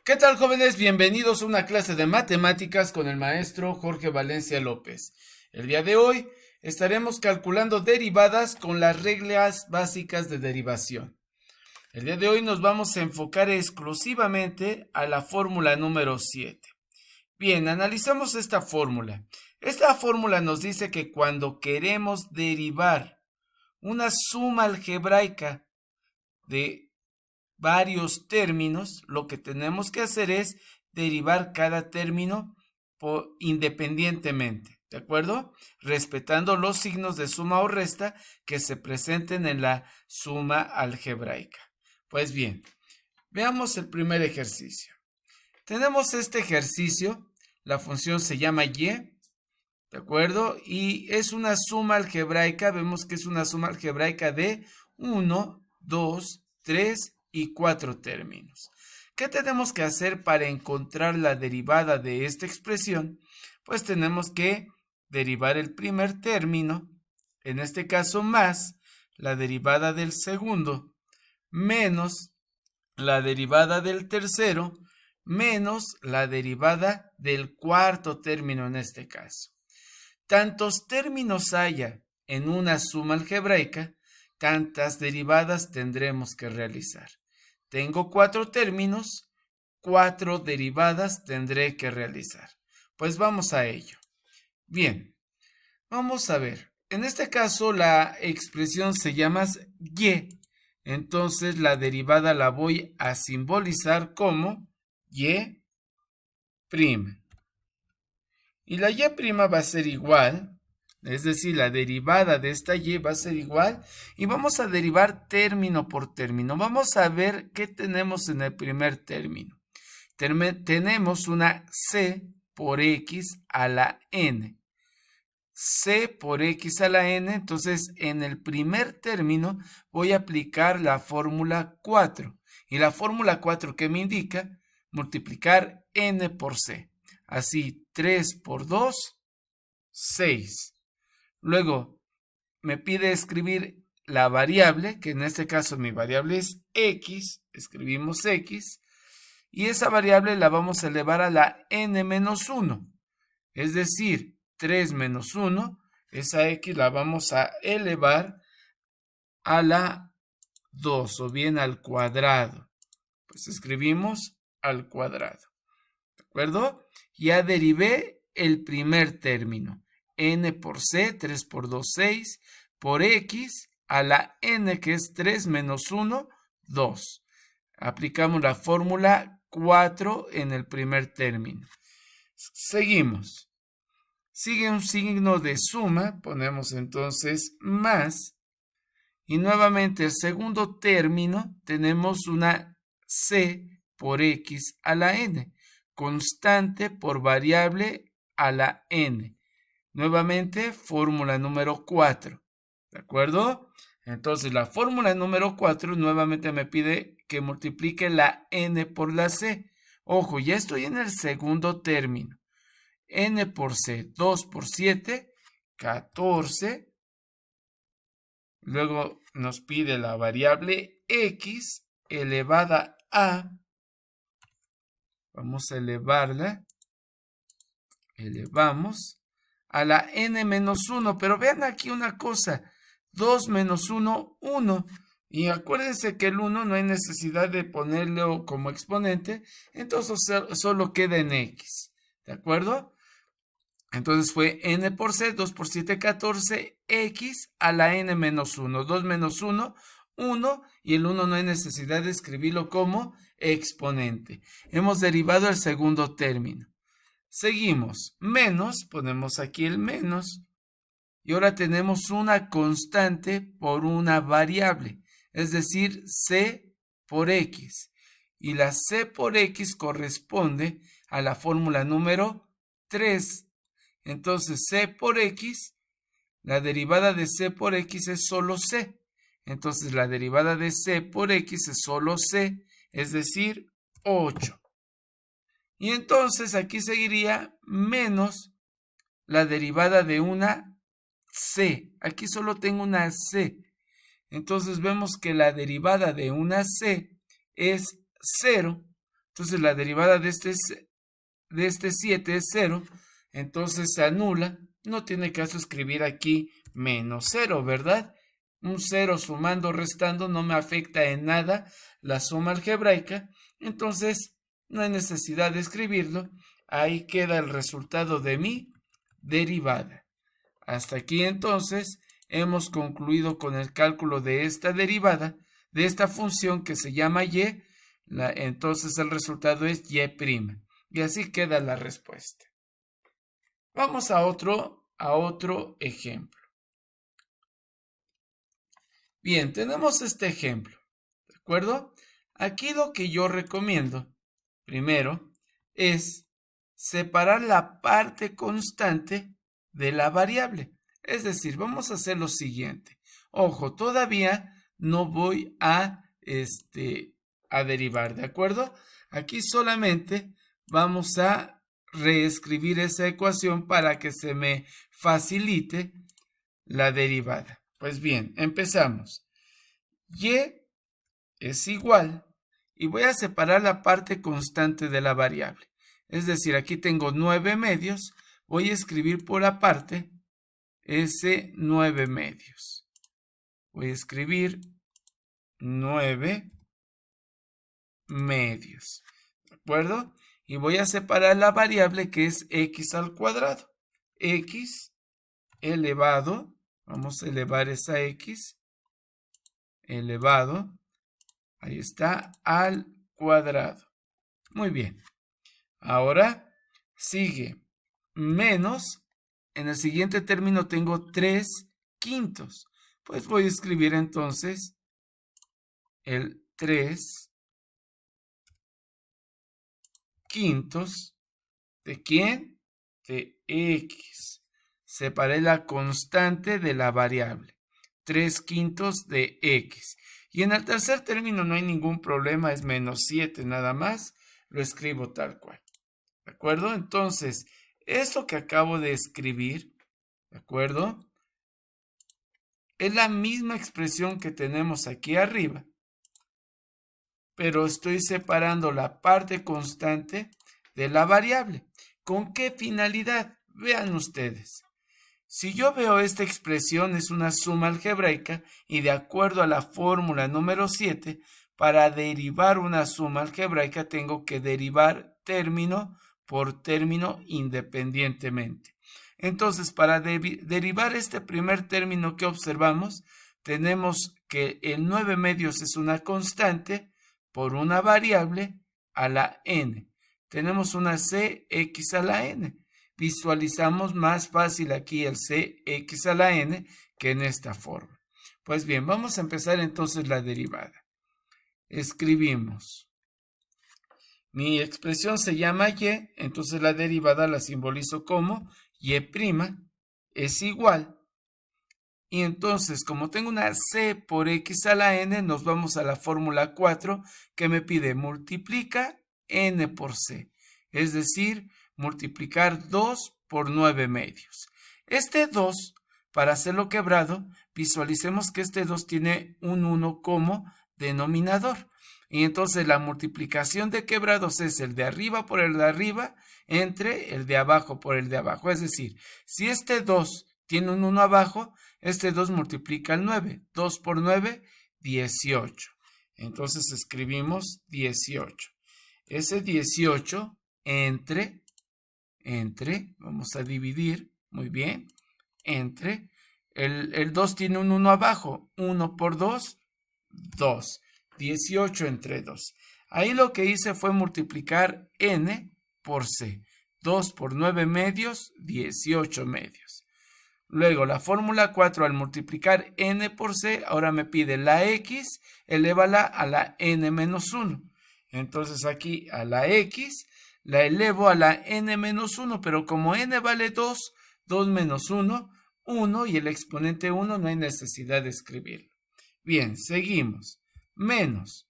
¿Qué tal, jóvenes? Bienvenidos a una clase de matemáticas con el maestro Jorge Valencia López. El día de hoy estaremos calculando derivadas con las reglas básicas de derivación. El día de hoy nos vamos a enfocar exclusivamente a la fórmula número 7. Bien, analizamos esta fórmula. Esta fórmula nos dice que cuando queremos derivar una suma algebraica de varios términos, lo que tenemos que hacer es derivar cada término independientemente, ¿de acuerdo? Respetando los signos de suma o resta que se presenten en la suma algebraica. Pues bien, veamos el primer ejercicio. Tenemos este ejercicio, la función se llama y, ¿de acuerdo? Y es una suma algebraica, vemos que es una suma algebraica de 1, 2, 3 y 4 términos. ¿Qué tenemos que hacer para encontrar la derivada de esta expresión? Pues tenemos que derivar el primer término, en este caso más la derivada del segundo, menos la derivada del tercero, menos la derivada del cuarto término en este caso. Tantos términos haya en una suma algebraica, tantas derivadas tendremos que realizar. Tengo 4 términos, 4 derivadas tendré que realizar. Pues vamos a ello. Bien, vamos a ver. En este caso la expresión se llama y, entonces la derivada voy a simbolizar como y'. Y la y' va a ser igual, es decir, la derivada de esta y va a ser igual, y vamos a derivar término por término. Vamos a ver qué tenemos en el primer término. Tenemos una c por x a la n. C por x a la n, entonces en el primer término voy a aplicar la fórmula 4. Y la fórmula 4 que me indica multiplicar n por c. Así, 3 por 2, 6. Luego, me pide escribir la variable, que en este caso mi variable es x. Escribimos x. Y esa variable la vamos a elevar a la n-1. Es decir, 3 menos 1, esa x la vamos a elevar a la 2 o bien al cuadrado. Pues escribimos al cuadrado. ¿De acuerdo? Ya derivé el primer término. N por c, 3 por 2, 6, por x a la n, que es 3 menos 1, 2. Aplicamos la fórmula 4 en el primer término. Seguimos. Sigue un signo de suma, ponemos entonces más. Y nuevamente el segundo término tenemos una c por x a la n. Constante por variable a la n. Nuevamente, fórmula número 4. ¿De acuerdo? Entonces, la fórmula número 4 nuevamente me pide que multiplique la n por la c. Ojo, ya estoy en el segundo término. N por c, 2 por 7, 14. Luego nos pide la variable x elevada a. Vamos a elevarla. Elevamos a la n menos 1. Pero vean aquí una cosa. 2 menos 1, 1. Y acuérdense que el 1 no hay necesidad de ponerlo como exponente. Entonces solo queda en x. ¿De acuerdo? Entonces fue n por c, 2 por 7, 14, x a la n menos 1. 2 menos 1, 1, y el 1 no hay necesidad de escribirlo como exponente. Hemos derivado el segundo término. Seguimos. Menos, ponemos aquí el menos. Y ahora tenemos una constante por una variable, es decir, c por x. Y la c por x corresponde a la fórmula número 3. Entonces, c por x, la derivada de c por x es solo c. Entonces, la derivada de c por x es solo c, es decir, 8. Y entonces aquí seguiría menos la derivada de una c. Aquí solo tengo una c. Entonces vemos que la derivada de una c es 0. Entonces la derivada de este 7 es 0. Entonces se anula. No tiene caso escribir aquí menos 0, ¿verdad? Un 0 sumando o restando no me afecta en nada la suma algebraica. Entonces no hay necesidad de escribirlo. Ahí queda el resultado de mi derivada. Hasta aquí entonces hemos concluido con el cálculo de esta derivada, de esta función que se llama y. Entonces el resultado es y'. Y así queda la respuesta. Vamos a otro ejemplo. Bien, tenemos este ejemplo, ¿de acuerdo? Aquí lo que yo recomiendo, primero, es separar la parte constante de la variable. Es decir, vamos a hacer lo siguiente. Ojo, todavía no voy a derivar, ¿de acuerdo? Aquí solamente vamos a reescribir esa ecuación para que se me facilite la derivada. Pues bien, empezamos. Y es igual, y voy a separar la parte constante de la variable. Es decir, aquí tengo 9 medios, voy a escribir por aparte ese 9 medios. Voy a escribir 9 medios, ¿de acuerdo? Y voy a separar la variable que es x al cuadrado. X elevado, vamos a elevar esa x, elevado, ahí está, al cuadrado. Muy bien. Ahora sigue menos, en el siguiente término tengo 3 quintos. Pues voy a escribir entonces el 3 quintos. ¿De quién? De x. Separé la constante de la variable. 3 quintos de x. Y en el tercer término no hay ningún problema, es menos 7 nada más. Lo escribo tal cual. ¿De acuerdo? Entonces, esto que acabo de escribir, ¿de acuerdo? Es la misma expresión que tenemos aquí arriba, pero estoy separando la parte constante de la variable. ¿Con qué finalidad? Vean ustedes. Si yo veo esta expresión es una suma algebraica y de acuerdo a la fórmula número 7, para derivar una suma algebraica tengo que derivar término por término independientemente. Entonces, para derivar este primer término que observamos, tenemos que el 9 medios es una constante por una variable a la n. Tenemos una cx a la n. Visualizamos más fácil aquí el cx a la n que en esta forma. Pues bien, vamos a empezar entonces la derivada. Escribimos. Mi expresión se llama y, entonces la derivada la simbolizo como y' es igual. Y entonces, como tengo una c por x a la n, nos vamos a la fórmula 4 que me pide multiplica n por c. Es decir, multiplicar 2 por 9 medios. Este 2, para hacerlo quebrado, visualicemos que este 2 tiene un 1 como denominador. Y entonces la multiplicación de quebrados es el de arriba por el de arriba entre el de abajo por el de abajo. Es decir, si este 2 tiene un 1 abajo, este 2 multiplica el 9. 2 por 9, 18. Entonces escribimos 18. Ese 18 entre, vamos a dividir, muy bien, entre, el 2 tiene un 1 abajo. 1 por 2, 2. 18 entre 2. Ahí lo que hice fue multiplicar n por c. 2 por 9 medios, 18 medios. Luego la fórmula 4 al multiplicar n por c, ahora me pide la x, elévala a la n menos 1. Entonces aquí a la x la elevo a la n menos 1, pero como n vale 2, 2 menos 1, 1 y el exponente 1 no hay necesidad de escribirlo. Bien, seguimos. Menos.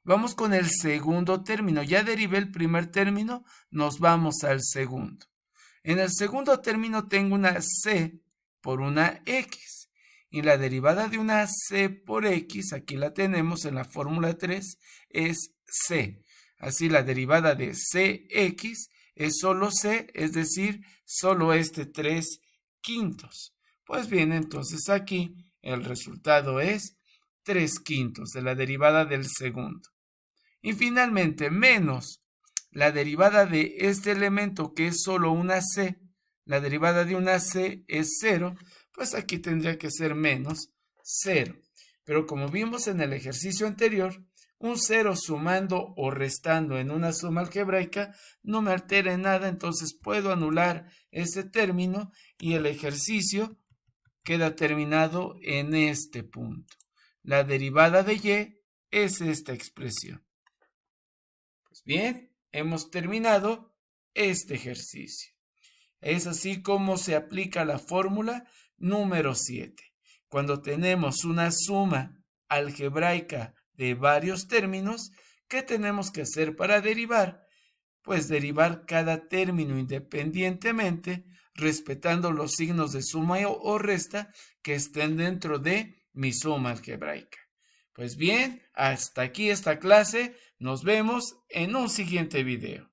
Vamos con el segundo término. Ya derivé el primer término, nos vamos al segundo. En el segundo término tengo una c por una x. Y la derivada de una c por x, aquí la tenemos en la fórmula 3, es c. Así la derivada de cx es solo c, es decir, solo este 3/5. Pues bien, entonces aquí el resultado es 3/5 de la derivada del segundo. Y finalmente, menos la derivada de este elemento que es solo una c, la derivada de una c es 0, pues aquí tendría que ser menos 0. Pero como vimos en el ejercicio anterior, un 0 sumando o restando en una suma algebraica no me altera en nada, entonces puedo anular ese término y el ejercicio queda terminado en este punto. La derivada de y es esta expresión. Pues bien, hemos terminado este ejercicio. Es así como se aplica la fórmula número 7. Cuando tenemos una suma algebraica de varios términos, ¿qué tenemos que hacer para derivar? Pues derivar cada término independientemente, respetando los signos de suma o resta que estén dentro de mi suma algebraica. Pues bien, hasta aquí esta clase. Nos vemos en un siguiente video.